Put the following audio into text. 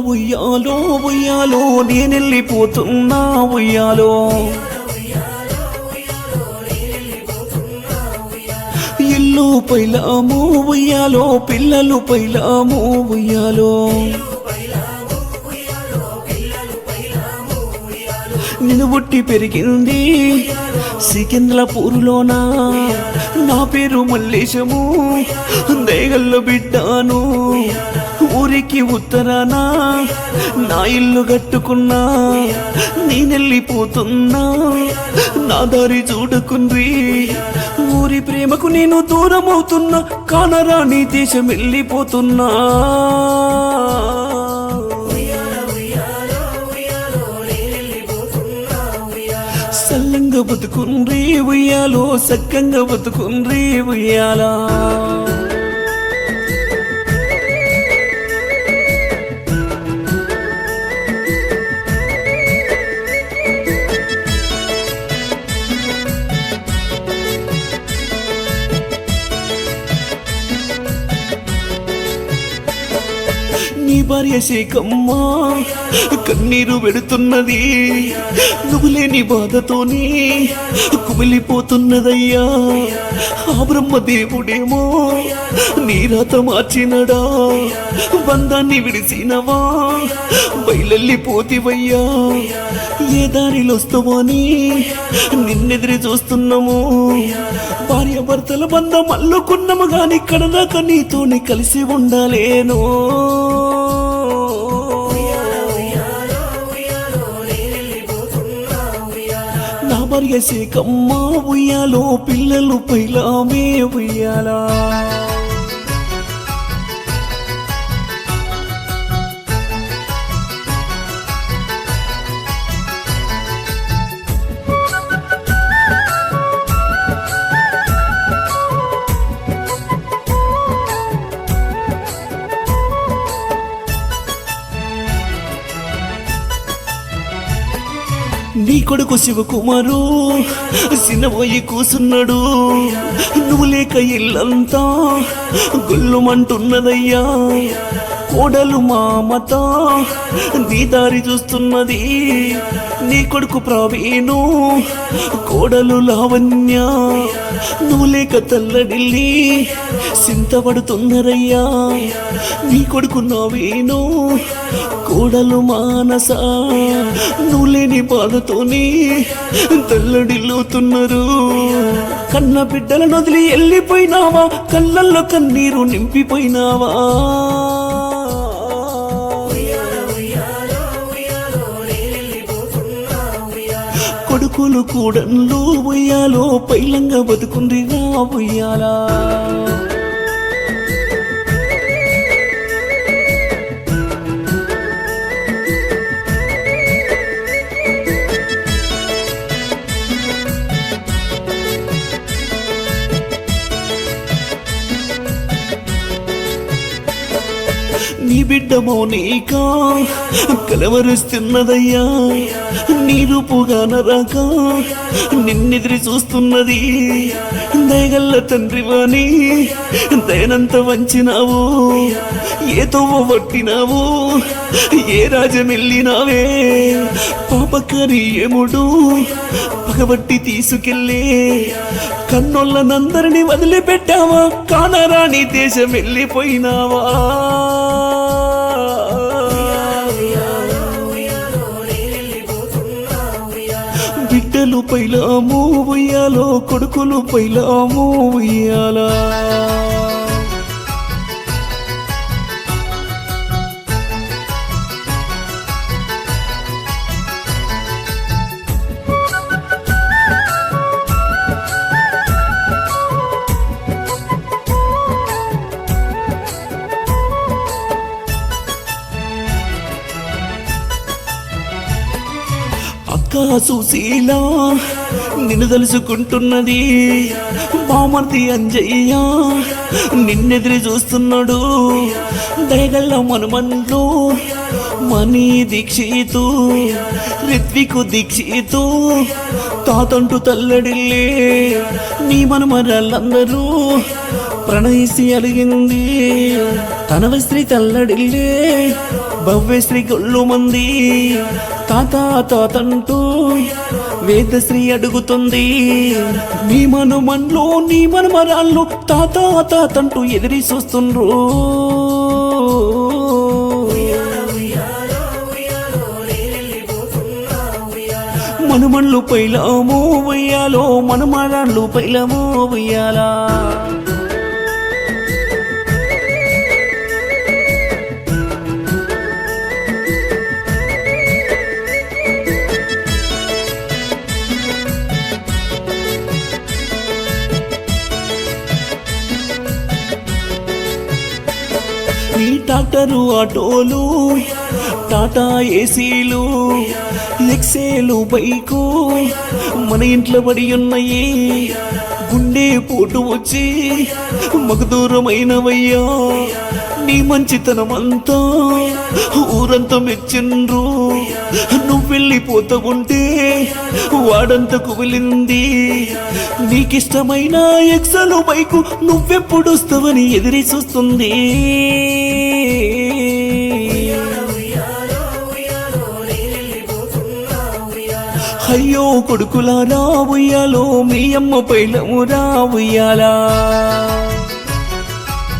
ఉయ్యాలో ఉయ్యాలో నేనెళ్ళిపోతున్నా ఉయ్యాలో ఇల్లు పైలాము ఉయ్యాలో పిల్లలు పైలాము ఉయ్యాలో నేను పుట్టి పెరిగింది సికింద్రాపూర్లోనా నా పేరు మల్లేశము దేగల్ల బిడ్డాను ఊరికి ఉత్తరానా నా ఇల్లు కట్టుకున్నా నేనెళ్ళిపోతున్నా నా దారి చూడకుండ్రి ఊరి ప్రేమకు నేను దూరం అవుతున్నా కానరాని దేశం వెళ్ళిపోతున్నా సల్లంగా బతుకుండ్రి ఉయ్యాలో సక్కంగా బతుకుండ్రి ఉయ్యాలా నీ భార్య శేఖమ్మ కన్నీరు పెడుతున్నది నువ్వు లేని బాధతోని కుమిలిపోతున్నదయ్యా ఆ బ్రహ్మదేవుడేమో నీ రాత మార్చినడా బంధాన్ని విడిసినవా బయలెళ్ళిపోతివయ్యా ఏ దారిలో వస్తావని నిన్నెదిరి చూస్తున్నాము భార్య భర్తల బంధం అల్లుకున్నాము గాని ఇక్కడ దాకా నీతోని కలిసి ఉండాలేను నా భార్య శేఖమ్మ ఉయ్యాలో పిల్లలు పైలామే ఉయ్యాలా నీ కొడుకు శివకుమారు సినబోయి కూసున్నాడు నువ్వు లేక ఇల్లంతా గుల్లుమంటున్నదయ్యా కోడలు మామత నీ దారి చూస్తున్నది నీ కొడుకు ప్రవీణు కోడలు లావణ్య నువ్వు లేక తల్లడిల్లి సింతపడుతున్నారయ్యా నీ కొడుకు నవీను కోడలు మానస నువ్వు లేని బాధతోని తల్లడిల్లుతున్నారు కన్న బిడ్డలను వదిలి వెళ్ళిపోయినావా కళ్ళల్లో కన్నీరు నింపిపోయినావా కొడుకులు కూడన్లు ఉయ్యాలో పైలంగా బతుకుండ్రిగా ఉయ్యాలా నీ బిడ్డ మౌనిక కలవరుస్తున్నదయ్యా నీ రూపుగా నరాక నిన్నెదిరి చూస్తున్నది దయగల్ల తండ్రివాణి దయనంత వంచినావు ఏ తోవ పట్టినావు ఏ రాజం వెళ్ళినావే పాపకరి ఏముడు పగబట్టి తీసుకెళ్ళే కన్నోళ్ళనందరినీ వదిలిపెట్టావా కానరాని దేశం వెళ్ళిపోయినావా బిడ్డలు పైలాము ఉయ్యాలో కొడుకులు పైలాము ఉయ్యాలా అక్క సుశీల నిన్ను తలుచుకుంటున్నది బామర్ది అంజయ్య నిన్నెదిరి చూస్తున్నాడు దయగల్ల మనుమన్లు మనీ దీక్షితు రిత్వికు దీక్షితు తాతంటూ తల్లడిల్లే నీ మనమరాళ్ళందరూ ప్రణయిసి అడిగింది తనవశ్రీ తల్లడిల్లే భవ్యశ్రీ గొల్లు మంది తాత తాతంటూ వేదశ్రీ అడుగుతుంది నీ మనుమన్లో నీ మనమరాళ్ళు తాత తాతంటూ ఎదిరి చూస్తుండ్రు మనుమన్లు పైలామో ఉయ్యాలో మనమరాళ్ళు పైలామో ఉయ్యాలా నీ ట్రాక్టరు ఆటోలు టాటా ఏసీలు ఎక్సేలు బైకు మన ఇంట్లో పడి ఉన్నాయి గుండె పోటు వచ్చి మగ దూరమైనవయ్యా నీ మంచితనమంతా ఊరంతా మెచ్చిండ్రు నువ్వు వెళ్ళిపోతూ ఉంటే వాడంతా కుమిలింది నీకిష్టమైన ఎక్సలు బైకు నువ్వెప్పుడు వస్తావని ఎదిరి చూస్తుంది అయ్యో కొడుకులారా ఉయ్యాలో మీ అమ్మ పైలము రా ఉయ్యాలా